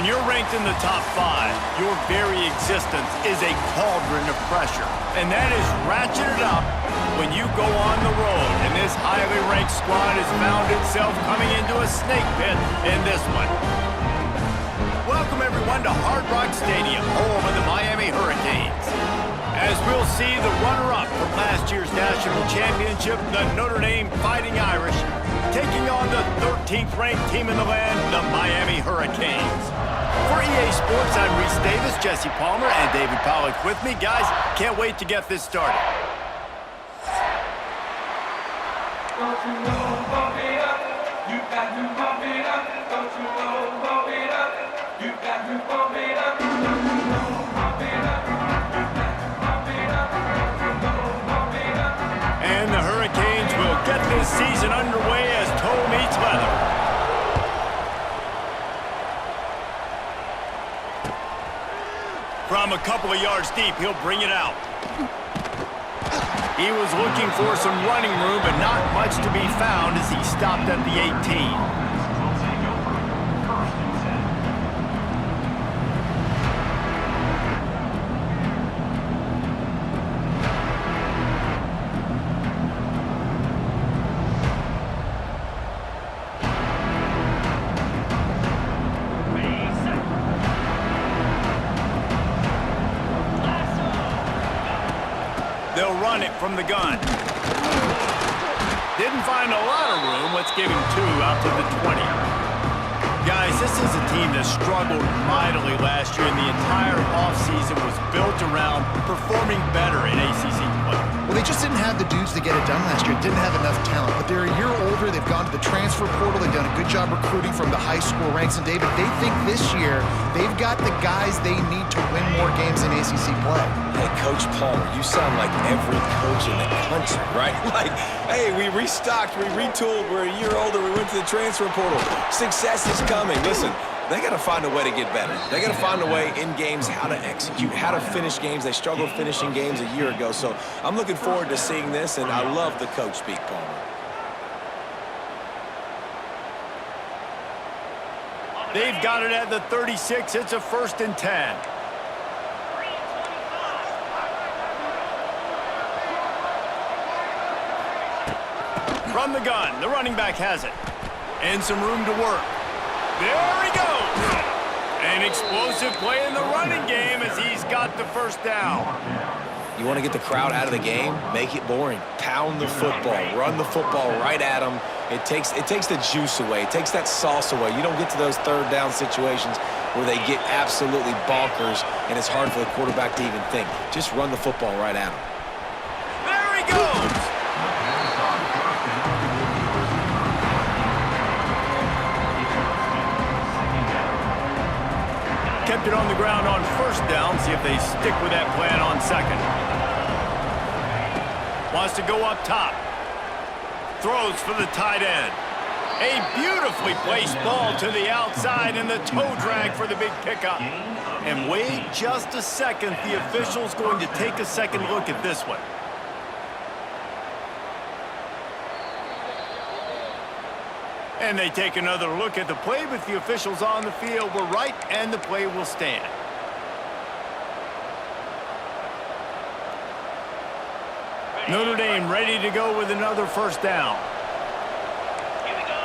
When you're ranked in the top 5, your very existence is a cauldron of pressure. And that is ratcheted up when you go on the road. And this highly ranked squad has found itself coming into a snake pit in this one. Welcome, everyone, to Hard Rock Stadium, home of the Miami Hurricanes. As we'll see the runner-up from last year's national championship, the Notre Dame Fighting Irish, taking on the 13th ranked team in the land, the Miami Hurricanes. For EA Sports, I'm Reese Davis, Jesse Palmer, and David Pollack with me. Guys, can't wait to get this started. Don't you know, bump it up. You got to bump it up. Don't you know, bump it up. You got to bump it up. Don't you know, bump it up. You got to bump it up. Don't you know, bump it up. And the Hurricanes will get this season underway as toe meets leather. From a couple of yards deep, he'll bring it out. He was looking for some running room, but not much to be found as he stopped at the 18. They'll run it from the gun. Didn't find a lot of room. Let's give him 2 out to the 20. Guys, this is a team that struggled mightily last year, and the entire offseason was built around performing better in ACC play. Well, they just didn't have the dudes to get it done last year. Didn't have enough talent. But they're a year older. They've gone to the transfer portal. They've done a good job recruiting from the high school ranks. And, David, they think this year they've got the guys they need to win more games in ACC play. Hey, Coach Palmer, you sound like every coach in the country, right? Like, hey, we restocked, we retooled, we're a year older, we went to the transfer portal. Success is coming. Listen, they got to find a way to get better. They got to find a way in games how to execute, how to finish games. They struggled finishing games a year ago. So I'm looking forward to seeing this, and I love the coach speak, Palmer. They've got it at the 36. It's a 1st and 10. From the gun, the running back has it. And some room to work. There he goes! An explosive play in the running game as he's got the 1st down. You want to get the crowd out of the game? Make it boring. Pound the football. Run the football right at them. It takes the juice away. It takes that sauce away. You don't get to those 3rd down situations where they get absolutely bonkers and it's hard for the quarterback to even think. Just run the football right at them. There he goes! Kept it on the ground on 1st down. See if they stick with that plan on 2nd. Wants to go up top. Throws for the tight end. A beautifully placed ball to the outside and the toe drag for the big pickup. And wait just a second. The official's going to take a second look at this one. And they take another look at the play, but the officials on the field were right, and the play will stand. Notre Dame ready to go with another 1st down. Here we go.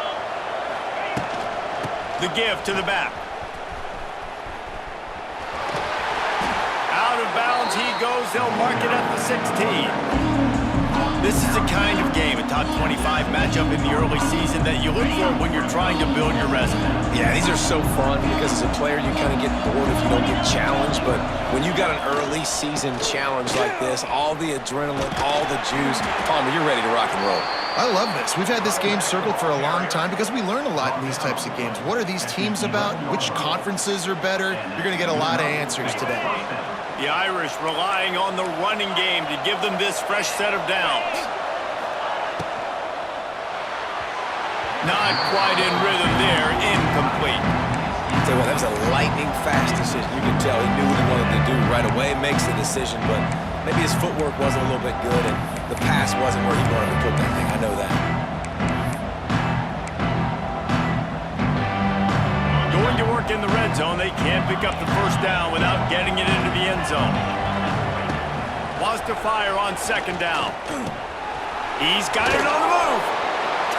The give to the back. Out of bounds he goes. They'll mark it at the 16. This is the kind of game, a top 25 matchup in the early season, that you look for when you're trying to build your resume. Yeah, these are so fun because as a player you kind of get bored if you don't get challenged, but when you got an early season challenge like this, all the adrenaline, all the juice, Palmer, you're ready to rock and roll. I love this. We've had this game circled for a long time because we learn a lot in these types of games. What are these teams about? Which conferences are better? You're going to get a lot of answers today. The Irish relying on the running game to give them this fresh set of downs. Not quite in rhythm there, incomplete. Tell you what, that was a lightning-fast decision. You can tell he knew what he wanted to do right away, makes the decision, but maybe his footwork wasn't a little bit good, and the pass wasn't where he wanted to put that thing. I know that. Going to work in the red zone. They can't pick up the first down without getting it into the end zone. Wants to fire on second down. He's got it on the move.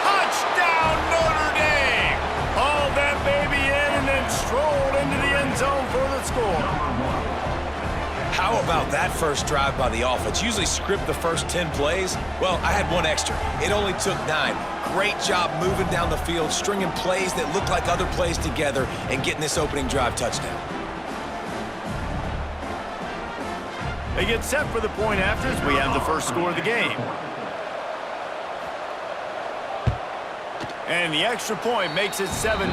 Touchdown, Notre Dame! Hauled that baby in and then strolled into the end zone for the score. How about that first drive by the offense? Usually script the first 10 plays. Well, I had one extra. It only took 9. Great job moving down the field, stringing plays that look like other plays together, and getting this opening drive touchdown. They get set for the point after as we have the first score of the game. And the extra point makes it 7-0.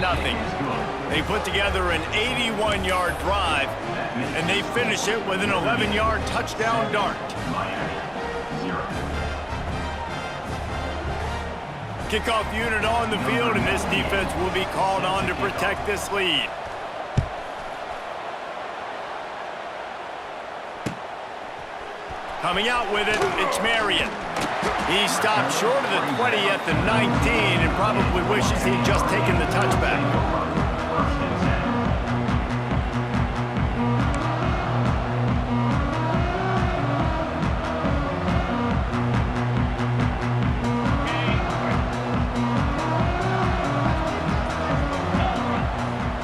They put together an 81-yard drive, and they finish it with an 11-yard touchdown dart. Kickoff unit on the field, and this defense will be called on to protect this lead. Coming out with it, it's Marion. He stopped short of the 20 at the 19 and probably wishes he'd just taken the touchback.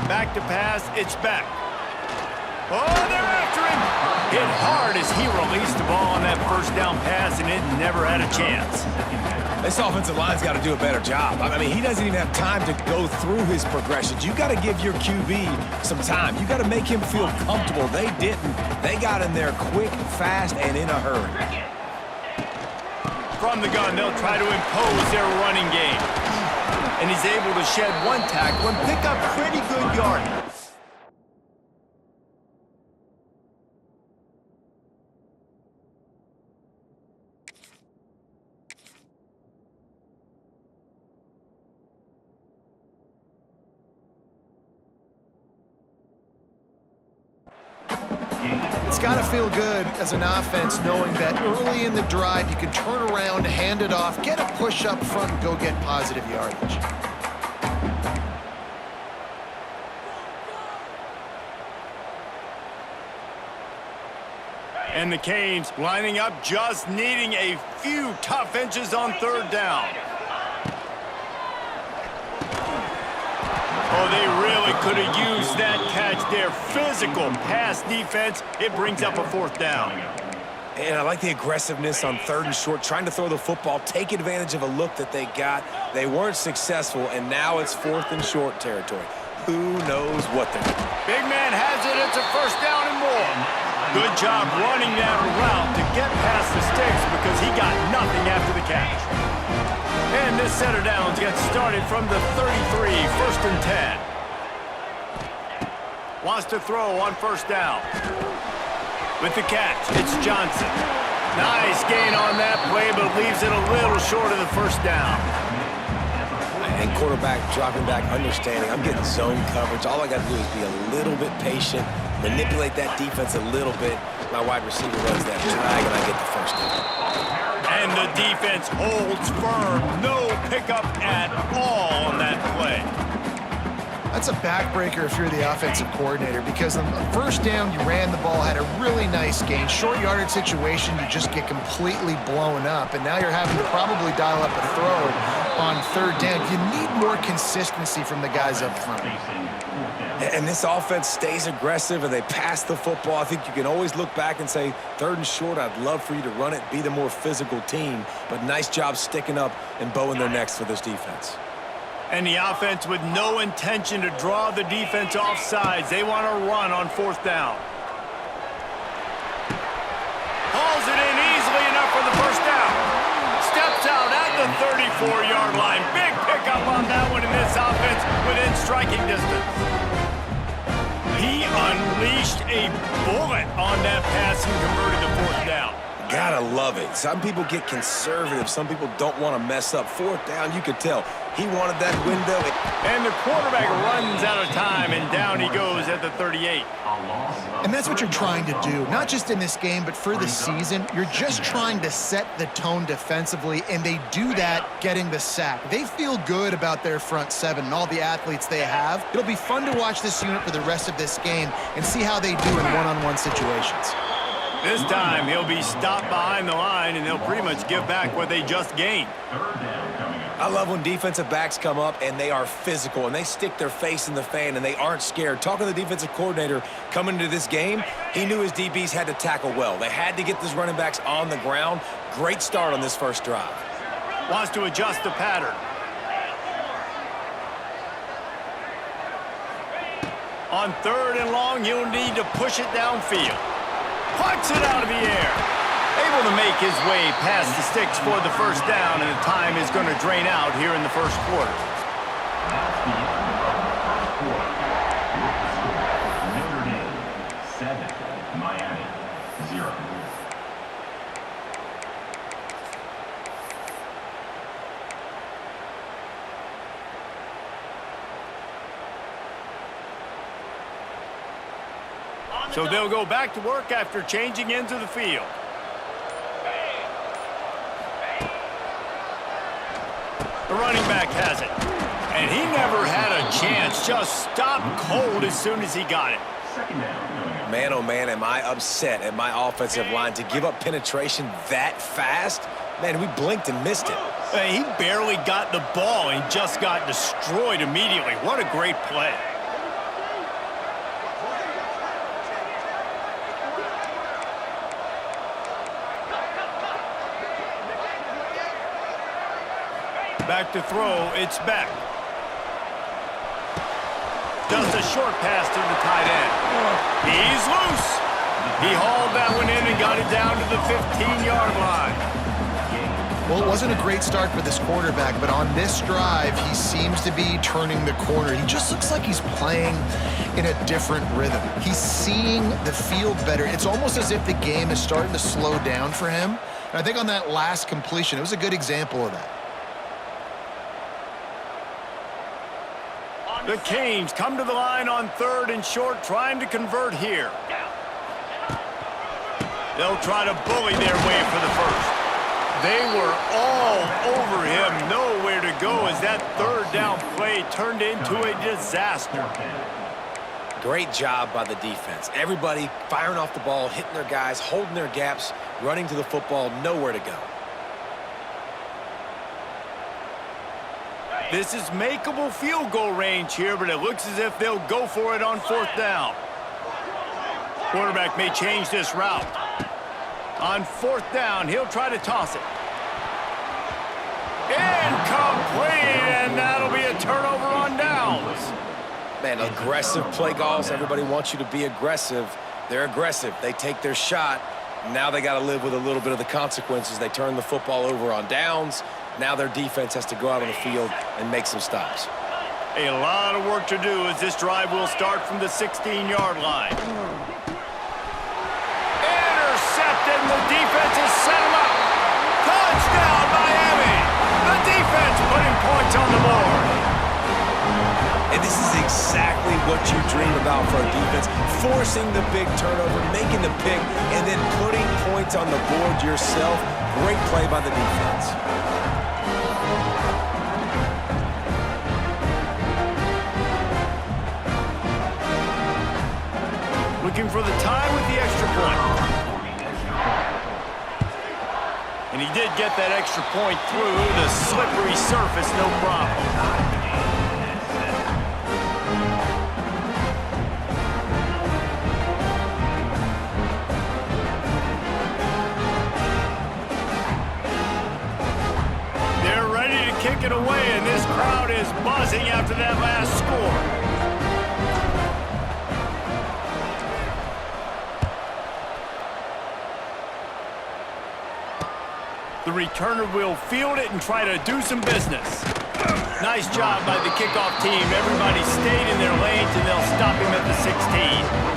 Back to pass, it's back. Oh, they're after him! Hit hard as he released the ball on that first down pass, and it never had a chance. This offensive line's got to do a better job. I mean, he doesn't even have time to go through his progressions. You got to give your QB some time. You got to make him feel comfortable. They didn't. They got in there quick, fast, and in a hurry. From the gun, they'll try to impose their running game. And he's able to shed one tackle and pick up pretty good yardage. It's got to feel good as an offense knowing that early in the drive you can turn around, hand it off, get a push up front, and go get positive yardage. And the Canes lining up, just needing a few tough inches on third down. Oh, they really could have used that catch there. Physical pass defense. It brings up a fourth down. And I like the aggressiveness on third and short, trying to throw the football, take advantage of a look that they got. They weren't successful, and now it's fourth and short territory. Who knows what they're doing? Big man has it. It's a first down and more. Good job running that route to get past the sticks because he got nothing after the catch. And this set of downs gets started from the 33, first and 10. Wants to throw on first down. With the catch, it's Johnson. Nice gain on that play, but leaves it a little short of the first down. And quarterback dropping back, understanding, I'm getting zone coverage. All I got to do is be a little bit patient, manipulate that defense a little bit. My wide receiver runs that drag, and I get the first down. And the defense holds firm. No pickup at all on that play. That's a backbreaker if you're the offensive coordinator, because on the first down, you ran the ball, had a really nice gain. Short yardage situation, you just get completely blown up, and now you're having to probably dial up a throw on third down. You need more consistency from the guys up front. And this offense stays aggressive, and they pass the football. I think you can always look back and say, third and short, I'd love for you to run it, be the more physical team. But nice job sticking up and bowing their necks for this defense. And the offense with no intention to draw the defense off sides. They want to run on fourth down. Hauls it in easily enough for the first down. Steps out at the 34-yard line. Big pickup on that one in this offense within striking distance. He unleashed a bullet on that pass and converted the fourth down. God, Gotta love it. Some people get conservative. Some people don't want to mess up. Fourth down, you could tell. He wanted that window. And the quarterback runs out of time, and down he goes at the 38. And that's what you're trying to do, not just in this game, but for the season. You're just trying to set the tone defensively, and they do that getting the sack. They feel good about their front seven and all the athletes they have. It'll be fun to watch this unit for the rest of this game and see how they do in one-on-one situations. This time, he'll be stopped behind the line, and they'll pretty much give back what they just gained. I love when defensive backs come up and they are physical and they stick their face in the fan and they aren't scared. Talking to the defensive coordinator coming into this game, he knew his DBs had to tackle well. They had to get these running backs on the ground. Great start on this first drive. Wants to adjust the pattern. On 3rd and long, he'll need to push it downfield. Puts it out of the air. Able to make his way past the sticks for the first down, and the time is going to drain out here in the first quarter. Notre Dame 7, Miami 0. So they'll go back to work after changing into the field. The running back has it. And he never had a chance. Just stopped cold as soon as he got it. Man, oh man, am I upset at my offensive line to give up penetration that fast? Man, we blinked and missed it. He barely got the ball and just got destroyed immediately. What a great play. Back to throw, it's Beck. Just a short pass to the tight end. He's loose. He hauled that one in and got it down to the 15-yard line. Well, it wasn't a great start for this quarterback, but on this drive, he seems to be turning the corner. He just looks like he's playing in a different rhythm. He's seeing the field better. It's almost as if the game is starting to slow down for him. And I think on that last completion, it was a good example of that. The Canes come to the line on 3rd and short, trying to convert here. They'll try to bully their way for the first. They were all over him, nowhere to go as that 3rd down play turned into a disaster. Great job by the defense. Everybody firing off the ball, hitting their guys, holding their gaps, running to the football, nowhere to go. This is makeable field goal range here, but it looks as if they'll go for it on 4th down. Quarterback may change this route. On 4th down, he'll try to toss it. Incomplete, and that'll be a turnover on downs. Man, aggressive play calls. Everybody wants you to be aggressive. They're aggressive. They take their shot. Now they got to live with a little bit of the consequences. They turn the football over on downs. Now their defense has to go out on the field and make some stops. A lot of work to do as this drive will start from the 16-yard line. Intercepted, and the defense has set him up. Touchdown, Miami! The defense putting points on the board. And this is exactly what you dream about for a defense. Forcing the big turnover, making the pick, and then putting points on the board yourself. Great play by the defense. Looking for the tie with the extra point. And he did get that extra point through the slippery surface, no problem. They're ready to kick it away, and this crowd is buzzing after that last score. The returner will field it and try to do some business. Nice job by the kickoff team. Everybody stayed in their lanes, and they'll stop him at the 16.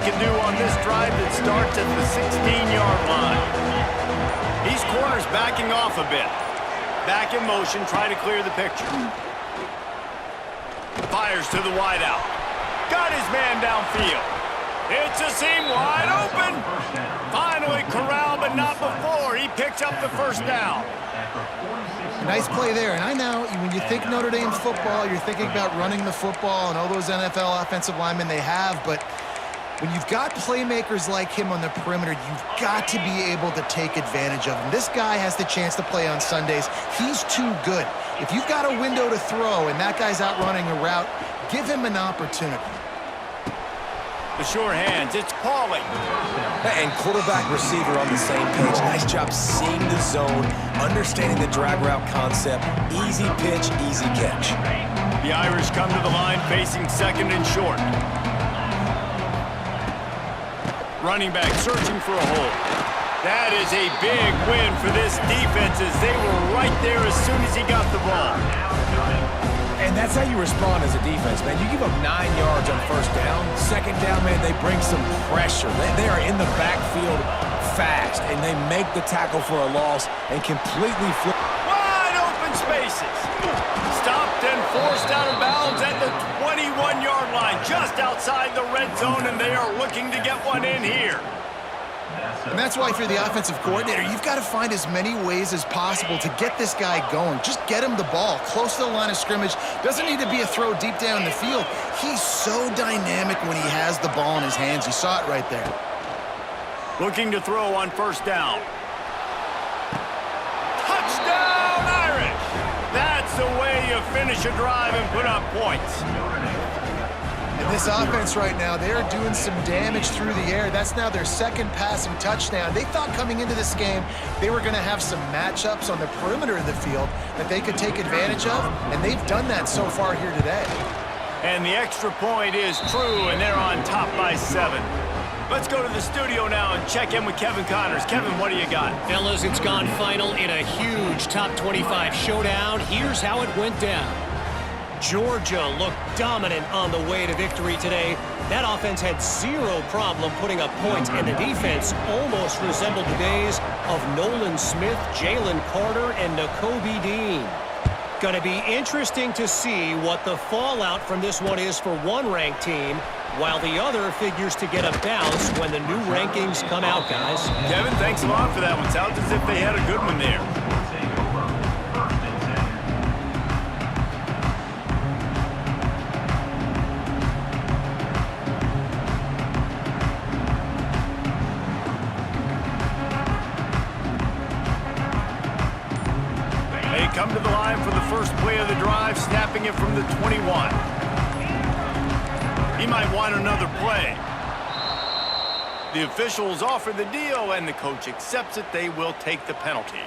can do on this drive that starts at the 16-yard line. These corners backing off a bit. Back in motion, try to clear the picture. Fires to the wideout. Got his man downfield. It's a seam wide open. Finally corralled, but not before. He picks up the first down. Nice play there. And I know when you think Notre Dame football, you're thinking about running the football and all those NFL offensive linemen they have. But when you've got playmakers like him on the perimeter, you've got to be able to take advantage of him. This guy has the chance to play on Sundays. He's too good. If you've got a window to throw and that guy's out running a route, give him an opportunity. The sure hands, it's Pauly. And quarterback receiver on the same page. Nice job seeing the zone, understanding the drag route concept. Easy pitch, easy catch. The Irish come to the line facing second and short. Running back searching for a hole. That is a big win for this defense as they were right there as soon as he got the ball. And that's how you respond as a defense, man. You give up 9 yards on first down. Second down, man, they bring some pressure. They are in the backfield fast, and they make the tackle for a loss and completely flip. Wide open spaces. Stopped and forced out of bounds at the 21-yard line, just outside the red zone, and they are looking to get one in here. And that's why if you're the offensive coordinator, you've got to find as many ways as possible to get this guy going. Just get him the ball close to the line of scrimmage. Doesn't need to be a throw deep down the field. He's so dynamic when he has the ball in his hands. You saw it right there. Looking to throw on first down. Touchdown, Irish! That's the way you finish a drive and put up points. And this offense right now, they're doing some damage through the air. That's now their second passing touchdown. They thought coming into this game they were going to have some matchups on the perimeter of the field that they could take advantage of, and they've done that so far here today. And the extra point is true, and they're on top by 7. Let's go to the studio now and check in with Kevin Connors. Kevin, what do you got? Fellas, it's gone final in a huge top 25 showdown. Here's how it went down. Georgia looked dominant on the way to victory today. That offense had zero problem putting up points, and the defense almost resembled the days of Nolan Smith, Jalen Carter, and Nakobe Dean. Going to be interesting to see what the fallout from this one is for one ranked team, while the other figures to get a bounce when the new rankings come out, guys. Kevin, thanks a lot for that one. Sounds as if they had a good one there. Come to the line for the first play of the drive, snapping it from the 21. He might want another play. The officials offer the deal, and the coach accepts it. They will take the penalty.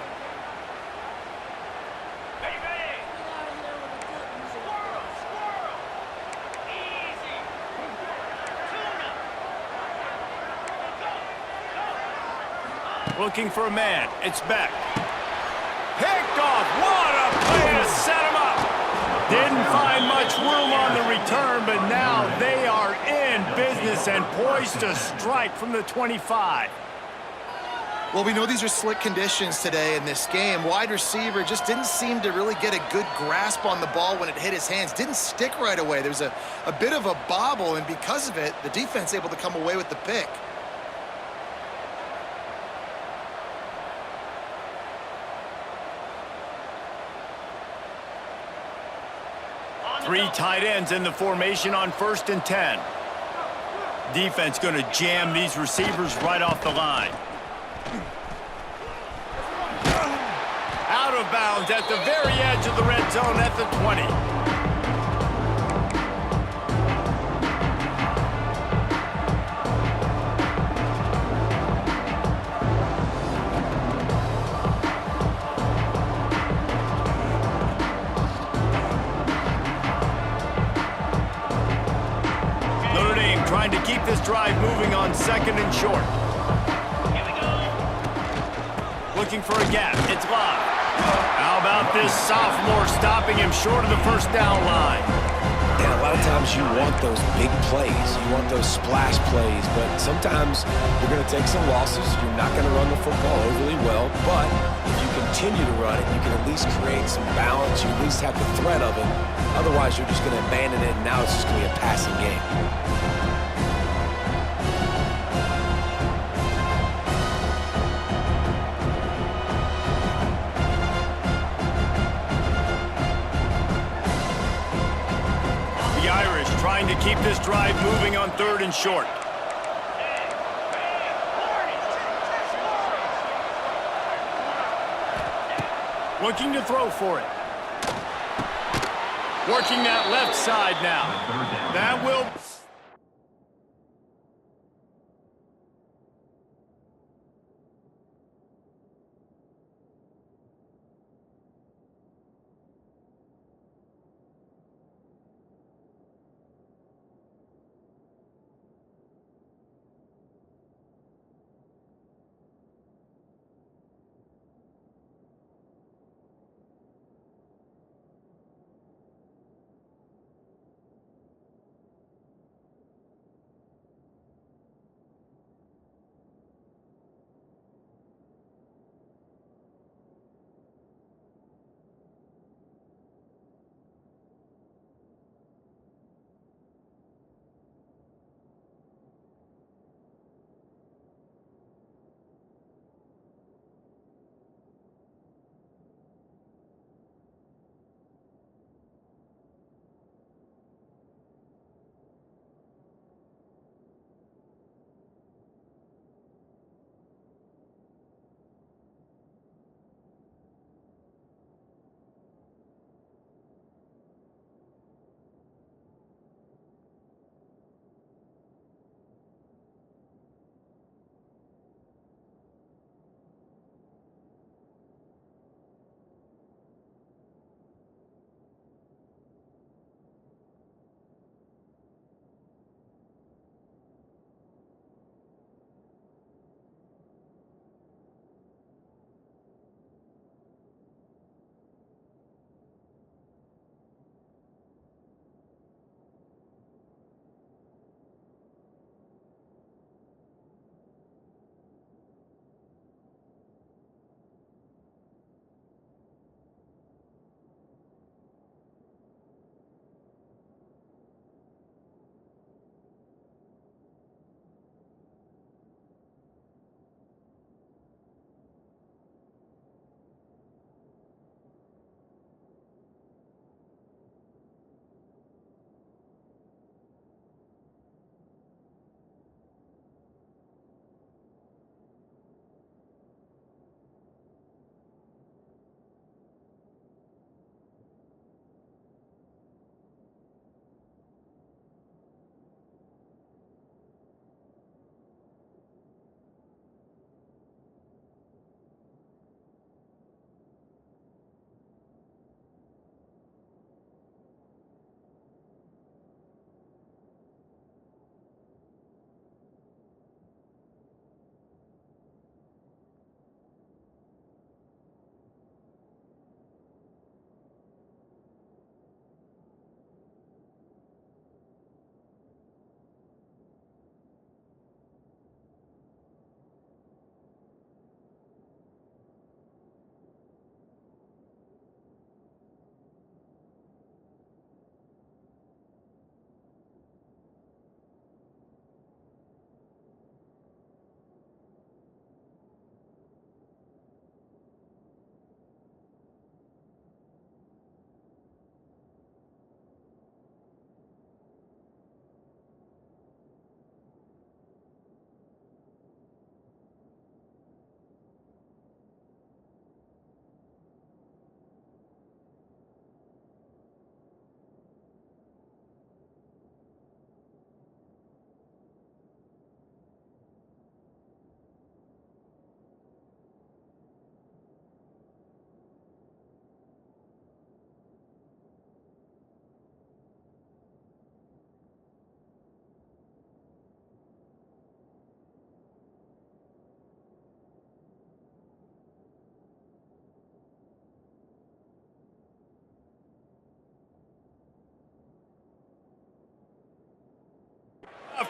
Looking for a man. It's Beck. Picked off. What a play to set him up. Didn't find much room on the return, but now they are in business and poised to strike from the 25. Well, we know these are slick conditions today in this game. Wide receiver just didn't seem to really get a good grasp on the ball when it hit his hands. Didn't stick right away. There was a bit of a bobble, and because of it, the defense able to come away with the pick. Three tight ends in the formation on 1st and 10. Defense going to jam these receivers right off the line. Out of bounds at the very edge of the red zone at the 20. Trying to keep this drive moving on 2nd and short. Here we go. Looking for a gap. It's Love. How about this sophomore stopping him short of the first down line? And lot of times you want those big plays. You want those splash plays, but sometimes you're going to take some losses. You're not going to run the football overly well, but if you continue to run it, you can at least create some balance. You at least have the threat of it. Otherwise, you're just going to abandon it, and now it's just going to be a passing game. The Irish trying to keep this drive moving on 3rd and short. Looking to throw for it. Working that left side now. That will...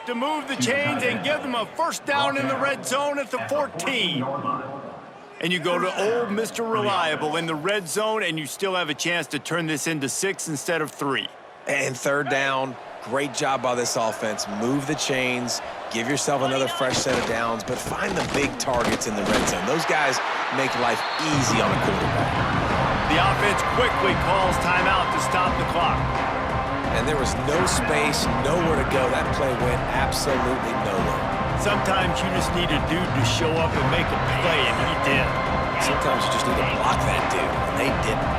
to move the chains and give them a first down in the red zone at the 14. And you go to old Mr. Reliable in the red zone, and you still have a chance to turn this into 6 instead of 3. And third down, great job by this offense. Move the chains, give yourself another fresh set of downs, but find the big targets in the red zone. Those guys make life easy on a quarterback. The offense quickly calls timeout to stop the clock. And there was no space, nowhere to go. That play went absolutely nowhere. Sometimes you just need a dude to show up and make a play, and he did. Sometimes you just need to block that dude, and they didn't.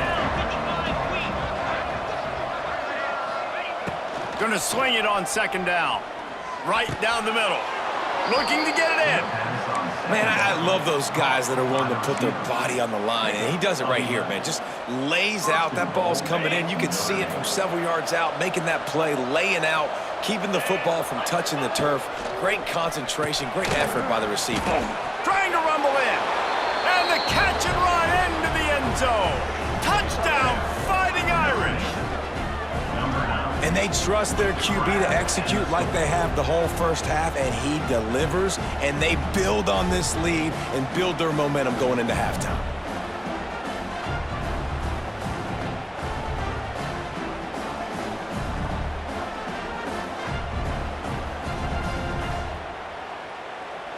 Gonna swing it on second down. Right down the middle. Looking to get it in. Man, I love those guys that are willing to put their body on the line, and he does it right here, man. Just lays out. That ball's coming in. You can see it from several yards out, making that play, laying out, keeping the football from touching the turf. Great concentration, great effort by the receiver. Trying to rumble in. And the catch and run into the end zone. Touchdown, Fighting Irish. And they trust their QB to execute like they have the whole first half, and he delivers, and they build on this lead and build their momentum going into halftime.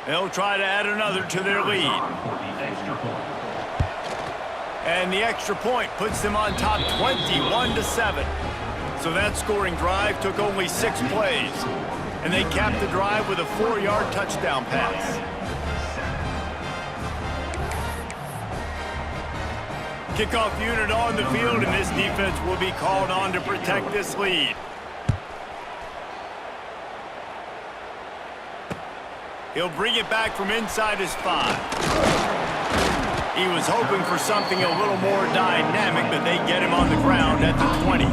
They'll try to add another to their lead. And the extra point puts them on top 21-7. So that scoring drive took only 6 plays. And they capped the drive with a 4-yard touchdown pass. Kickoff unit on the field, and this defense will be called on to protect this lead. He'll bring it back from inside his 5. He was hoping for something a little more dynamic, but they get him on the ground at the 20.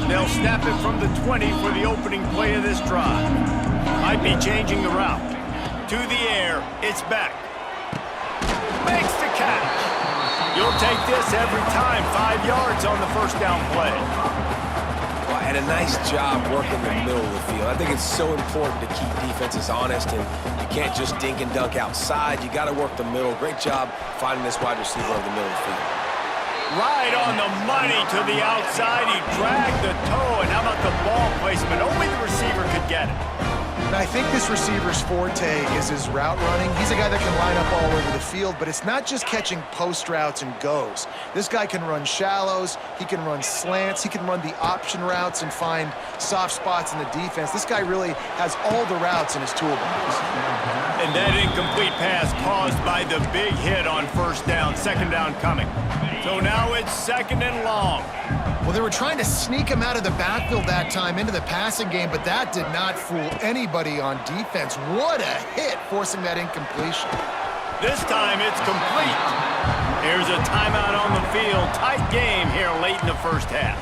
They'll snap it from the 20 for the opening play of this drive. Might be changing the route. To the air, it's back. Makes the catch. You'll take this every time. 5 yards on the first down play. Well, and a nice job working the middle of the field. I think it's so important to keep defenses honest, and you can't just dink and dunk outside. You got to work the middle. Great job finding this wide receiver over the middle of the field. Right on the money to the outside. He dragged the toe, and how about the ball placement? Only the receiver could get it. And I think this receiver's forte is his route running. He's a guy that can line up all over the field, but it's not just catching post routes and goes. This guy can run shallows, he can run slants, he can run the option routes and find soft spots in the defense. This guy really has all the routes in his toolbox. And that incomplete pass caused by the big hit on first down, second down coming. So now it's second and long. Well, they were trying to sneak him out of the backfield that time into the passing game, but that did not fool anybody on defense. What a hit, forcing that incompletion. This time it's complete. Here's a timeout on the field. Tight game here late in the first half.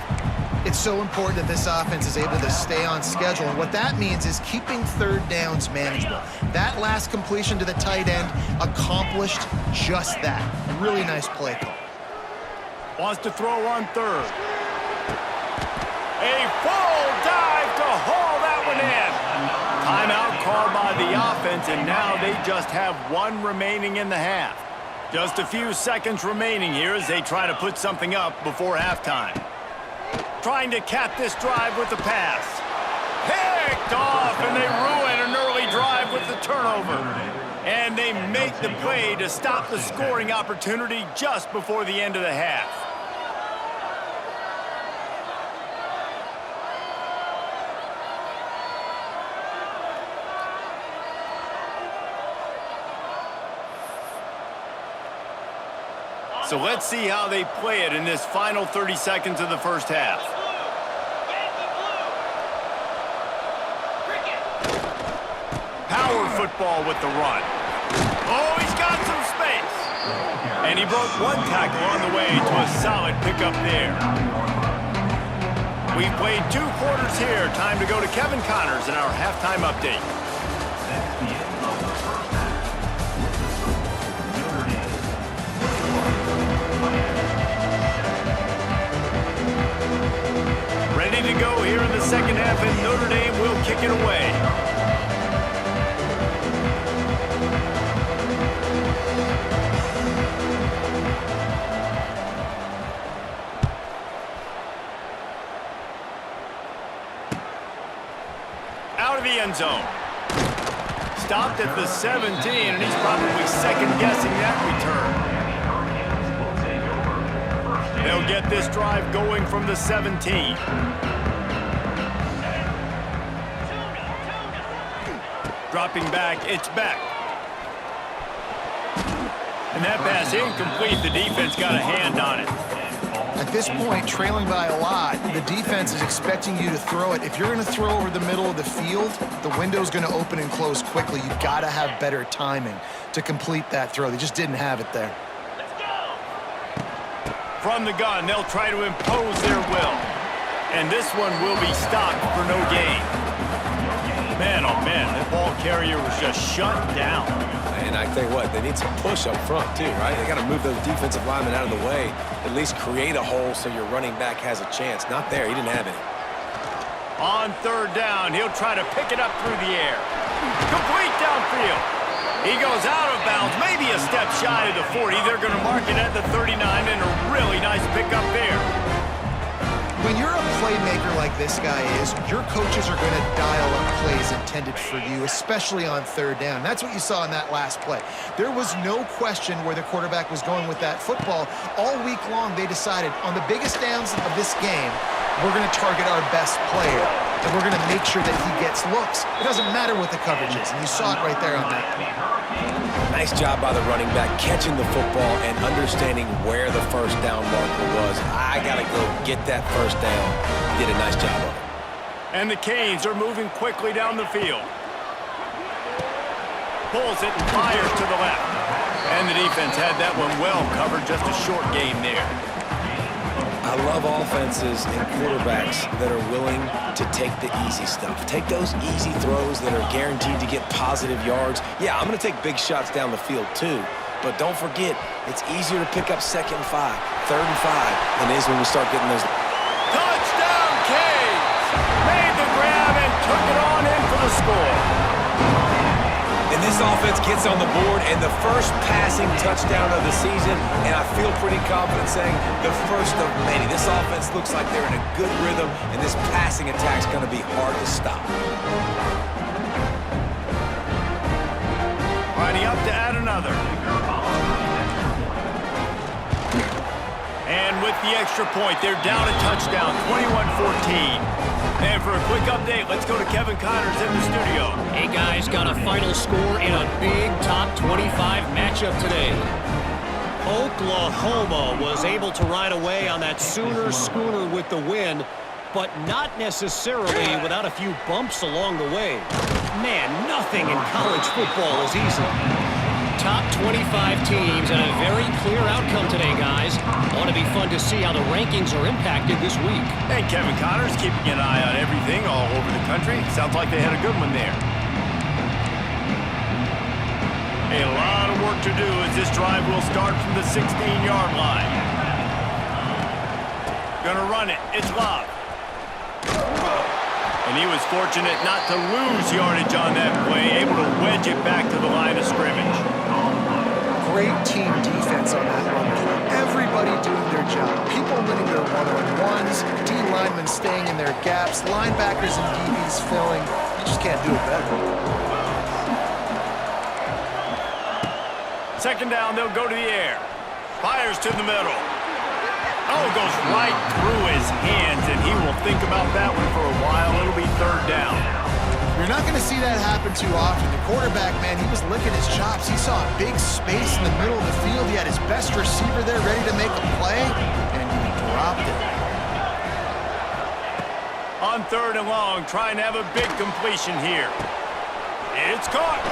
It's so important that this offense is able to stay on schedule, and what that means is keeping third downs manageable. That last completion to the tight end accomplished just that. Really nice play call. Wants to throw on third. A full dive to haul that one in. Timeout called by the offense, and now they just have 1 remaining in the half. Just a few seconds remaining here as they try to put something up before halftime. Trying to cap this drive with the pass. Picked off, and they ruin an early drive with the turnover. And they make the play to stop the scoring opportunity just before the end of the half. So let's see how they play it in this final 30 seconds of the first half. Power football with the run. Oh, he's got some space. And he broke 1 tackle on the way to a solid pickup there. We've played 2 quarters here. Time to go to Kevin Connors in our halftime update. end zone. Stopped at the 17, and he's probably second-guessing that return. They'll get this drive going from the 17. Dropping back, it's Beck. And that pass incomplete. The defense got a hand on it. At this point, trailing by a lot, the defense is expecting you to throw it. If you're going to throw over the middle of the field, the window's going to open and close quickly. You've got to have better timing to complete that throw. They just didn't have it there. From the gun, they'll try to impose their will. And this one will be stopped for no gain. Man, oh man, that ball carrier was just shut down. And I tell you what, they need some push up front too, right? They got to move those defensive linemen out of the way, at least create a hole so your running back has a chance. Not there, he didn't have any. On third down, he'll try to pick it up through the air. Complete downfield. He goes out of bounds, maybe a step shy of the 40. They're going to mark it at the 39, and a really nice pickup there. When you're a playmaker like this guy is, your coaches are going to dial up plays intended for you, especially on third down. That's what you saw in that last play. There was no question where the quarterback was going with that football. All week long, they decided on the biggest downs of this game, we're going to target our best player, and we're going to make sure that he gets looks. It doesn't matter what the coverage is, and you saw it right there on that play. Nice job by the running back catching the football and understanding where the first down marker was. I got to go get that first down. He did a nice job of it. And the Canes are moving quickly down the field. Pulls it and fires to the left. And the defense had that one well covered, just a short game there. I love offenses and quarterbacks that are willing to take the easy stuff. Take those easy throws that are guaranteed to get positive yards. Yeah, I'm going to take big shots down the field too. But don't forget, it's easier to pick up 2nd and 5, 3rd and 5 than it is when we start getting those. Touchdown, Canes! Made the grab and took it on in for the score. And this offense gets on the board and the first passing touchdown of the season, and I feel pretty confident saying the first of many. This offense looks like they're in a good rhythm, and this passing attack's going to be hard to stop. Lining up to add another. And with the extra point, they're down a touchdown, 21-14. And for a quick update, let's go to Kevin Connors in the studio. Hey guys, got a final score in a big top 25 matchup today. Oklahoma was able to ride away on that Sooner schooner with the win, but not necessarily without a few bumps along the way. Man, nothing in college football is easy. Top 25 teams and a very clear outcome today, guys. Ought to be fun to see how the rankings are impacted this week. And Kevin Connors keeping an eye on everything all over the country. Sounds like they had a good one there. A lot of work to do as this drive will start from the 16-yard line. Gonna run it. It's Love. And he was fortunate not to lose yardage on that play, able to wedge it back to the line of scrimmage. Great team defense on that run play. Everybody doing their job. People winning their one-on-ones, D linemen staying in their gaps, linebackers and DBs filling. You just can't do it better. Second down, they'll go to the air. Fires to the middle. Oh, goes right through his hands, and he will think about that one for a while. It'll be third down. You're not going to see that happen too often. The quarterback, man, he was licking his chops. He saw a big space in the middle of the field. He had his best receiver there ready to make a play, and he dropped it. On third and long, trying to have a big completion here. It's caught.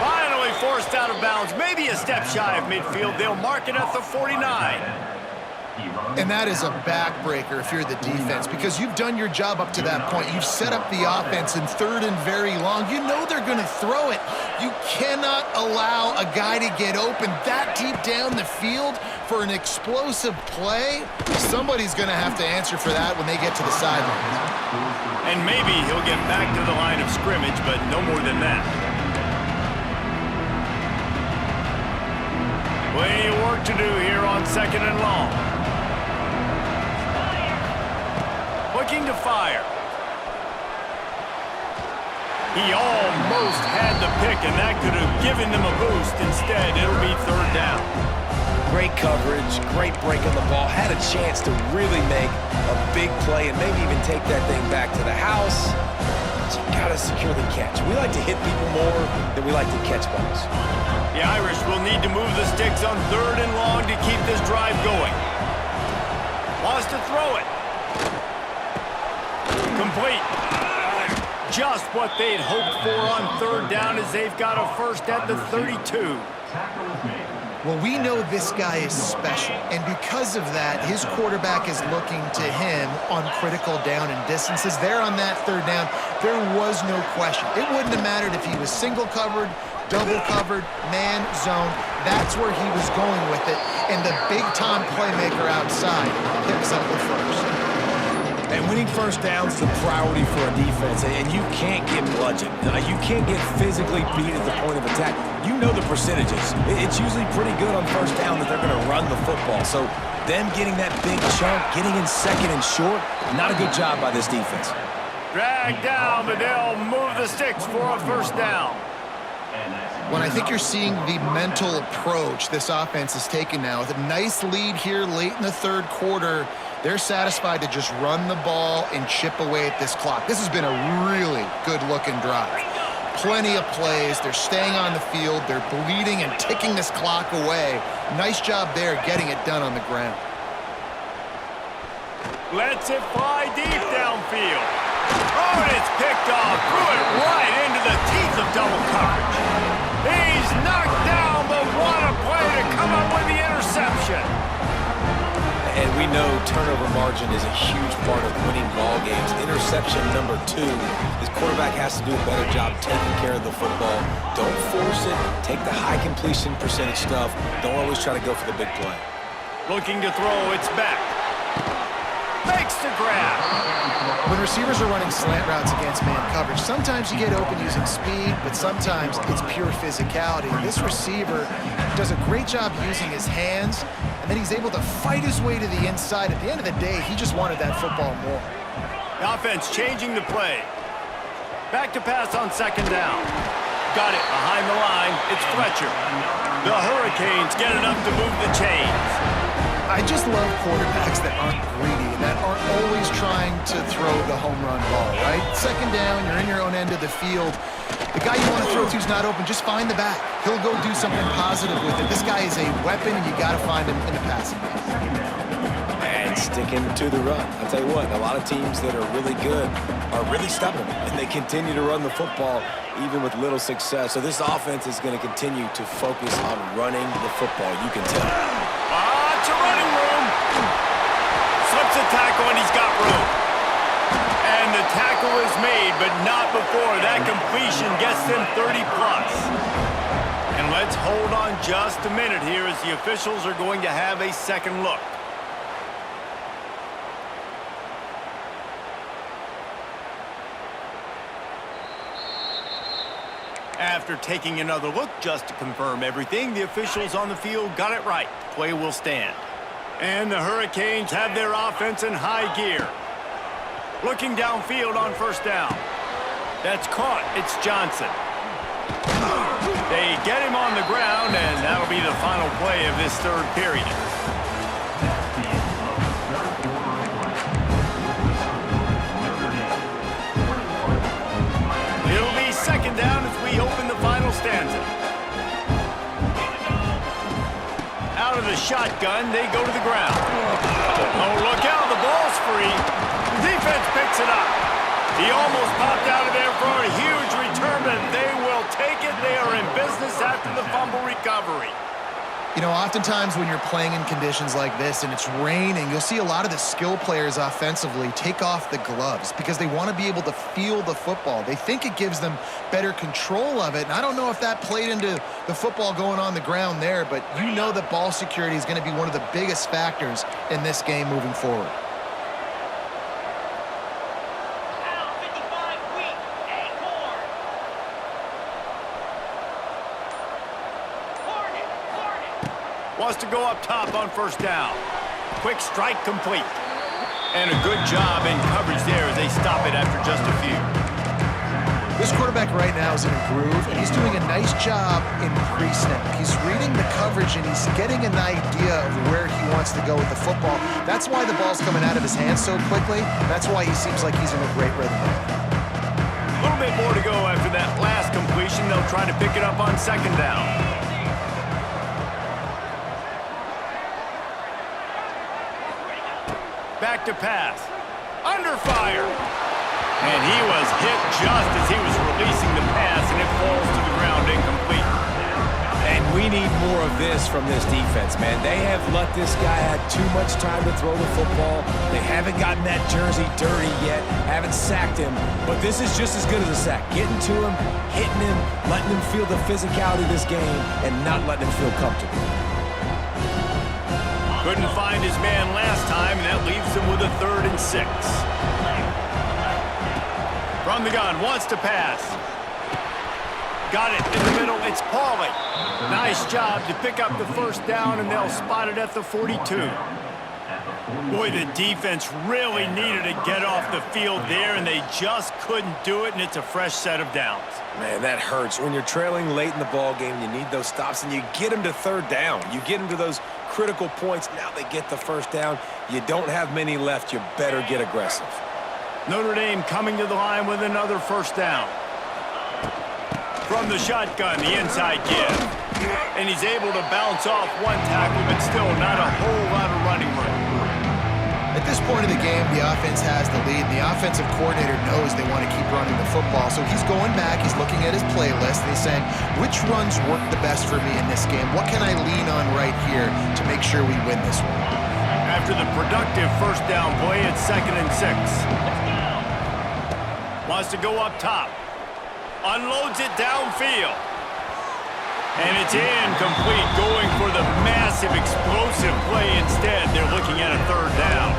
Finally forced out of bounds. Maybe a step shy of midfield. They'll mark it at the 49. And that is a backbreaker if you're the defense, because you've done your job up to that point. You've set up the offense in third and very long. You know they're going to throw it. You cannot allow a guy to get open that deep down the field for an explosive play. Somebody's going to have to answer for that when they get to the sidelines. And maybe he'll get back to the line of scrimmage, but no more than that. Plenty of work to do here on second and long. Looking to fire. He almost had the pick, and that could have given them a boost. Instead, it'll be third down. Great coverage, great break on the ball. Had a chance to really make a big play and maybe even take that thing back to the house. But you got to secure the catch. We like to hit people more than we like to catch balls. The Irish will need to move the sticks on third and long to keep this drive going. Wants to throw it. Complete. Just what they'd hoped for on third down as they've got a first at the 32. Well, we know this guy is special, and because of that, his quarterback is looking to him on critical down and distances. There on that third down, there was no question. It wouldn't have mattered if he was single covered, double covered, man, zone. That's where he was going with it, and the big-time playmaker outside picks up the first. And winning first downs is a priority for a defense, and you can't get bludgeoned. You can't get physically beat at the point of attack. You know the percentages. It's usually pretty good on first down that they're going to run the football. So them getting that big chunk, getting in second and short, not a good job by this defense. Drag down, but they'll move the sticks for a first down. When I think you're seeing the mental approach this offense is taking now, with a nice lead here late in the third quarter, they're satisfied to just run the ball and chip away at this clock. This has been a really good-looking drive. Plenty of plays. They're staying on the field. They're bleeding and ticking this clock away. Nice job there getting it done on the ground. Lets it fly deep downfield. Oh, and it's picked off. Threw it right into the teeth of double coverage. He's knocked down, but what a play to come up with the interception. And we know turnover margin is a huge part of winning ball games. Interception number 2. This quarterback has to do a better job taking care of the football. Don't force it. Take the high completion percentage stuff. Don't always try to go for the big play. Looking to throw, it's back. Makes the grab. When receivers are running slant routes against man coverage, sometimes you get open using speed, but sometimes it's pure physicality. This receiver does a great job using his hands, and then he's able to fight his way to the inside. At the end of the day, he just wanted that football more. The offense changing the play. Back to pass on second down. Got it behind the line. It's Fletcher. The Hurricanes get enough to move the chains. I just love quarterbacks that aren't greedy, that aren't always trying to throw the home run ball, right? Second down, you're in your own end of the field. The guy you want to throw to is not open. Just find the back. He'll go do something positive with it. This guy is a weapon, and you got to find him in the passing game. And sticking to the run. I'll tell you what, a lot of teams that are really good are really stubborn, and they continue to run the football even with little success. So this offense is going to continue to focus on running the football. You can tell. It's a running room. Slips a tackle, and he's got room. And the tackle is made, but not before. That completion gets them 30-plus. And let's hold on just a minute here as the officials are going to have a second look. After taking another look just to confirm everything, the officials on the field got it right. Play will stand. And the Hurricanes have their offense in high gear. Looking downfield on first down. That's caught. It's Johnson. They get him on the ground, and that'll be the final play of this third period. It'll be second down as we open the final stanza. Out of the shotgun, they go to the ground. Oh, look out, the ball's free. The defense picks it up. He almost popped out of there for a huge return, but they will take it. They are in business after the fumble recovery. You know, oftentimes when you're playing in conditions like this and it's raining, you'll see a lot of the skill players offensively take off the gloves because they want to be able to feel the football. They think it gives them better control of it. And I don't know if that played into the football going on the ground there, but you know that ball security is going to be one of the biggest factors in this game moving forward. Wants to go up top on first down. Quick strike complete. And a good job in coverage there as they stop it after just a few. This quarterback right now is in a groove, and he's doing a nice job in pre-snap. He's reading the coverage, and he's getting an idea of where he wants to go with the football. That's why the ball's coming out of his hands so quickly. That's why he seems like he's in a great rhythm. A little bit more to go after that last completion. They'll try to pick it up on second down. Back to pass. Under fire. And he was hit just as he was releasing the pass, and it falls to the ground incomplete. And we need more of this from this defense, man. They have let this guy have too much time to throw the football. They haven't gotten that jersey dirty yet, haven't sacked him. But this is just as good as a sack. Getting to him, hitting him, letting him feel the physicality of this game, and not letting him feel comfortable. Couldn't find his man last time, and that leaves him with a 3rd and 6. From the gun, wants to pass. Got it in the middle, it's Pauly. Nice job to pick up the first down, and they'll spot it at the 42. Boy, the defense really needed to get off the field there, and they just couldn't do it, and it's a fresh set of downs. Man, that hurts. When you're trailing late in the ball game, you need those stops, and you get them to 3rd down. You get them to those critical points. Now they get the first down. You don't have many left. You better get aggressive. Notre Dame coming to the line with another first down. From the shotgun, the inside give. And he's able to bounce off one tackle, but still not a whole lot of running room. At this point of the game, the offense has the lead. The offensive coordinator knows they want to keep running the football, so he's going back, he's looking at his playlist, and he's saying, which runs work the best for me in this game? What can I lean on right here to make sure we win this one? After the productive first down play, it's 2nd and 6. Wants to go up top. Unloads it downfield. And it's incomplete, going for the massive explosive play instead. They're looking at a 3rd down.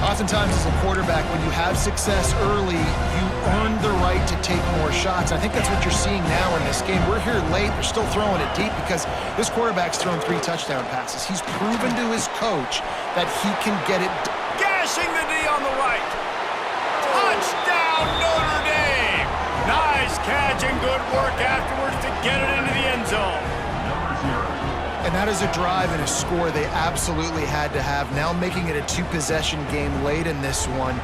Oftentimes as a quarterback, when you have success early, you earn the right to take more shots. I think that's what you're seeing now in this game. We're here late, they're still throwing it deep because this quarterback's thrown 3 touchdown passes. He's proven to his coach that he can get it. Gashing the D on the right. Touchdown, Notre Dame! Nice catch and good work afterwards to get it into the end zone. And that is a drive and a score they absolutely had to have. Now making it a 2-possession game late in this one.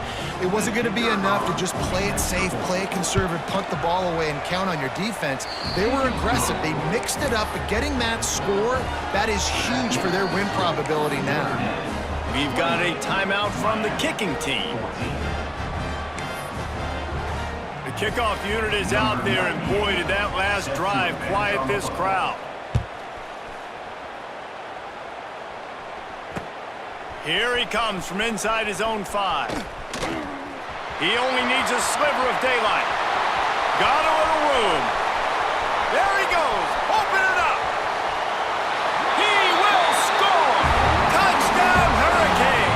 It wasn't going to be enough to just play it safe, play it conservative, punt the ball away, and count on your defense. They were aggressive. They mixed it up, but getting that score, that is huge for their win probability now. We've got a timeout from the kicking team. The kickoff unit is out there, and boy, did that last drive quiet this crowd. Here he comes from inside his own 5. He only needs a sliver of daylight. Got a little room. There he goes. Open it up. He will score. Touchdown, Hurricane.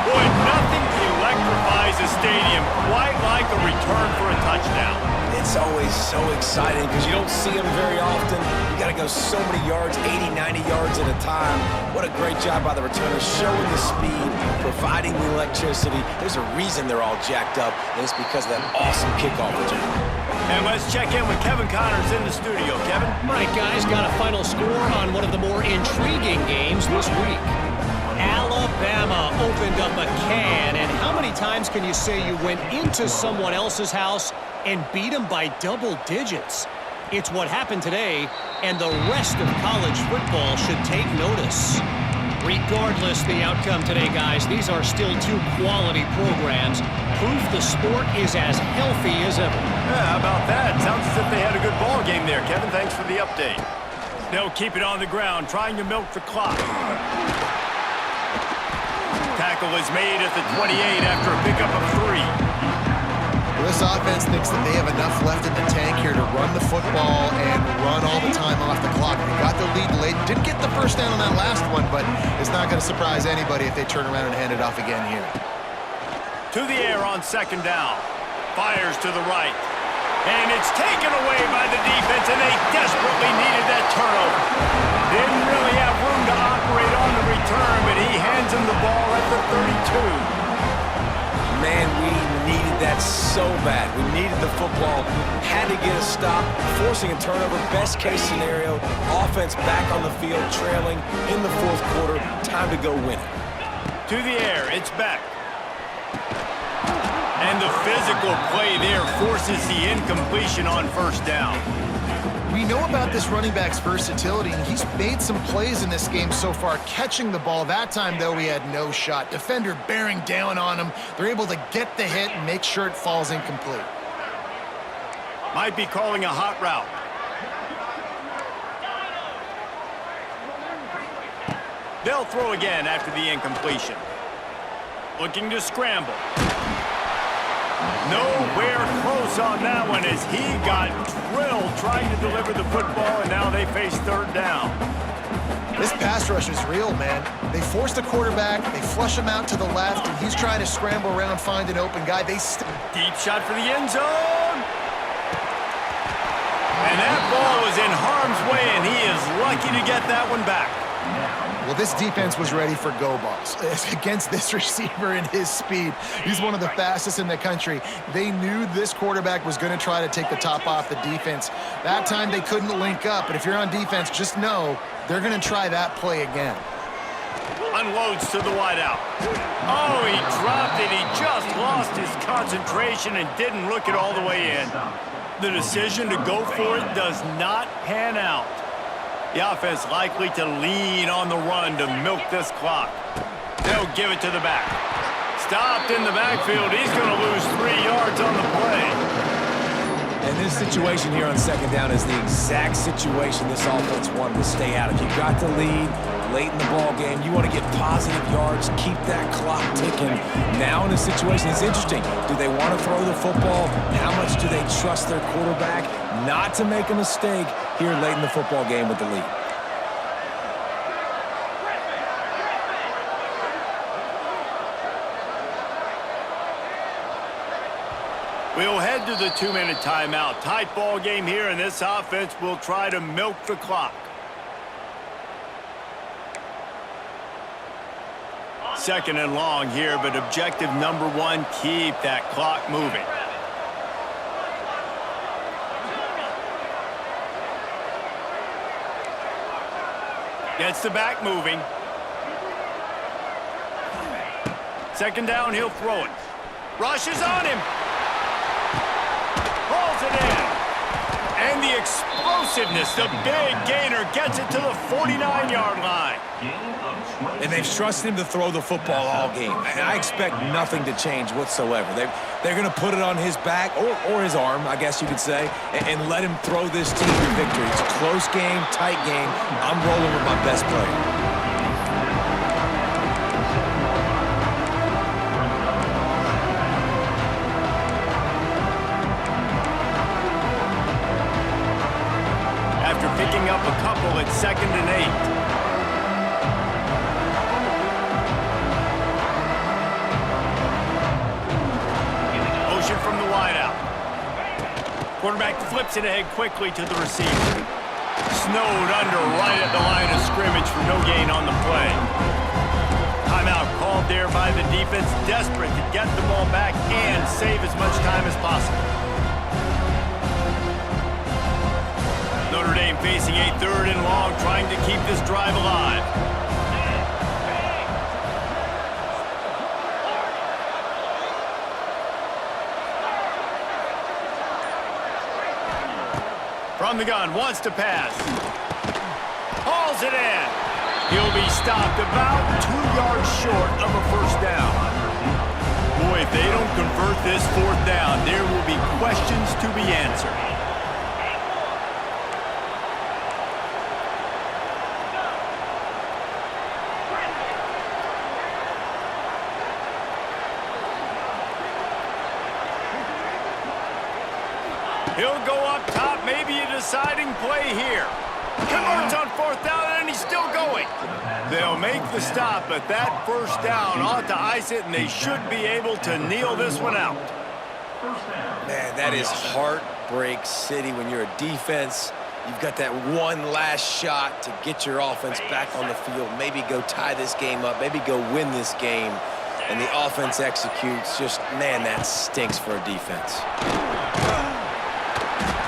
Boy, nothing electrifies a stadium quite like a return for a touchdown. It's always so exciting because you don't see them very often. You got to go so many yards, 80, 90 yards at a time. What a great job by the returners, showing the speed, providing the electricity. There's a reason they're all jacked up, and it's because of that awesome kickoff return. And let's check in with Kevin Connors in the studio. Kevin? Right, guys, got a final score on one of the more intriguing games this week. Alabama opened up a can, and how many times can you say you went into someone else's house and beat them by double digits? It's what happened today, and the rest of college football should take notice. Regardless the outcome today, guys, these are still 2 quality programs. Proof the sport is as healthy as ever. Yeah, how about that? Sounds as if they had a good ball game there, Kevin. Thanks for the update. They'll keep it on the ground, trying to milk the clock. Tackle is made at the 28 after a pickup of 3. Well, this offense thinks that they have enough left in the tank here to run the football and run all the time off the clock. They got the lead late. Didn't get the first down on that last one, but it's not going to surprise anybody if they turn around and hand it off again here. To the air on 2nd down. Fires to the right. And it's taken away by the defense, and they desperately needed that turnover. Didn't really have room to operate on the return, but he hands him the ball at the 32. Man, we needed that so bad. We needed the football, had to get a stop, forcing a turnover. Best case scenario, offense back on the field, trailing in the fourth quarter. Time to go win it. To the air, it's back. And the physical play there forces the incompletion on first down. We know about this running back's versatility, and he's made some plays in this game so far, catching the ball. That time, though, he had no shot. Defender bearing down on him. They're able to get the hit and make sure it falls incomplete. Might be calling a hot route. They'll throw again after the incompletion. Looking to scramble. Nowhere close on that one as he got drilled trying to deliver the football, and now they face third down. This pass rush is real, man. They force the quarterback, they flush him out to the left, and he's trying to scramble around, find an open guy. Deep shot for the end zone. And that ball was in harm's way, and he is lucky to get that one back. Well, this defense was ready for go balls against this receiver and his speed. He's one of the fastest in the country. They knew this quarterback was going to try to take the top off the defense. That time they couldn't link up, but if you're on defense, just know they're going to try that play again. Unloads to the wideout. Oh, he dropped it. He just lost his concentration and didn't look it all the way in. The decision to go for it does not pan out. The offense likely to lean on the run to milk this clock. They'll give it to the back. Stopped in the backfield. He's going to lose 3 yards on the play. And this situation here on second down is the exact situation this offense wanted to stay out. If you got the lead late in the ball game, you want to get positive yards, keep that clock ticking. Now in this situation, it's interesting. Do they want to throw the football? How much do they trust their quarterback not to make a mistake here late in the football game with the lead? We'll head to the 2-minute timeout. Tight ball game here, and this offense will try to milk the clock. Second and long here, but objective number 1, keep that clock moving. Gets the back moving. Second down, he'll throw it. Rushes on him. Pulls it in. And the explosiveness, the big gainer, gets it to the 49-yard line. And they've trusted him to throw the football all game. And I expect nothing to change whatsoever. They're going to put it on his back, or his arm, I guess you could say, and let him throw this team to victory. It's a close game, tight game. I'm rolling with my best player. Picking up a couple at 2nd and 8. Motion from the wideout. Quarterback flips it ahead quickly to the receiver. Snowed under right at the line of scrimmage for no gain on the play. Timeout called there by the defense, desperate to get the ball back and save as much time as possible. Notre Dame facing a 3rd and long, trying to keep this drive alive. From the gun, wants to pass. Hauls it in. He'll be stopped about 2 yards short of a first down. Boy, if they don't convert this 4th down, there will be questions to be answered. He'll go up top, maybe a deciding play here. Converts on 4th down, and he's still going. They'll make the stop, but that first down ought to ice it, and they should be able to kneel this one out. Man, that is heartbreak city when you're a defense. You've got that one last shot to get your offense back on the field, maybe go tie this game up, maybe go win this game. and the offense executes. Just, man, that stinks for a defense.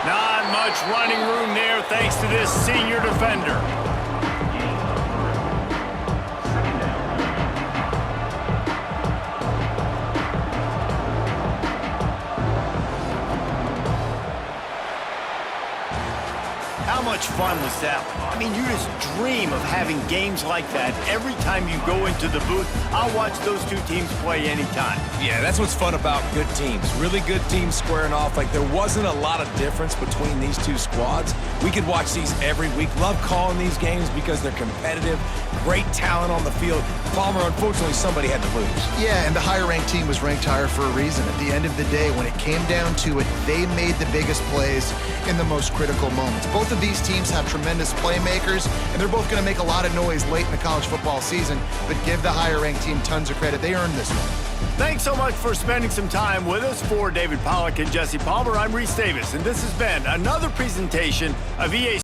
Not much running room there thanks to this senior defender. How much fun was that? I mean, you just dream of having games like that every time you go into the booth. I'll watch those two teams play anytime. Yeah, that's what's fun about good teams. Really good teams squaring off. Like, there wasn't a lot of difference between these two squads. We could watch these every week. Love calling these games because they're competitive. Great talent on the field. Palmer, unfortunately, somebody had to lose. Yeah, and the higher-ranked team was ranked higher for a reason. At the end of the day, when it came down to it, they made the biggest plays in the most critical moments. Both of these teams have tremendous playmakers, and they're both going to make a lot of noise late in the college football season, but give the higher-ranked team tons of credit. They earned this one. Thanks so much for spending some time with us. For David Pollack and Jesse Palmer, I'm Reese Davis, and this has been another presentation of EA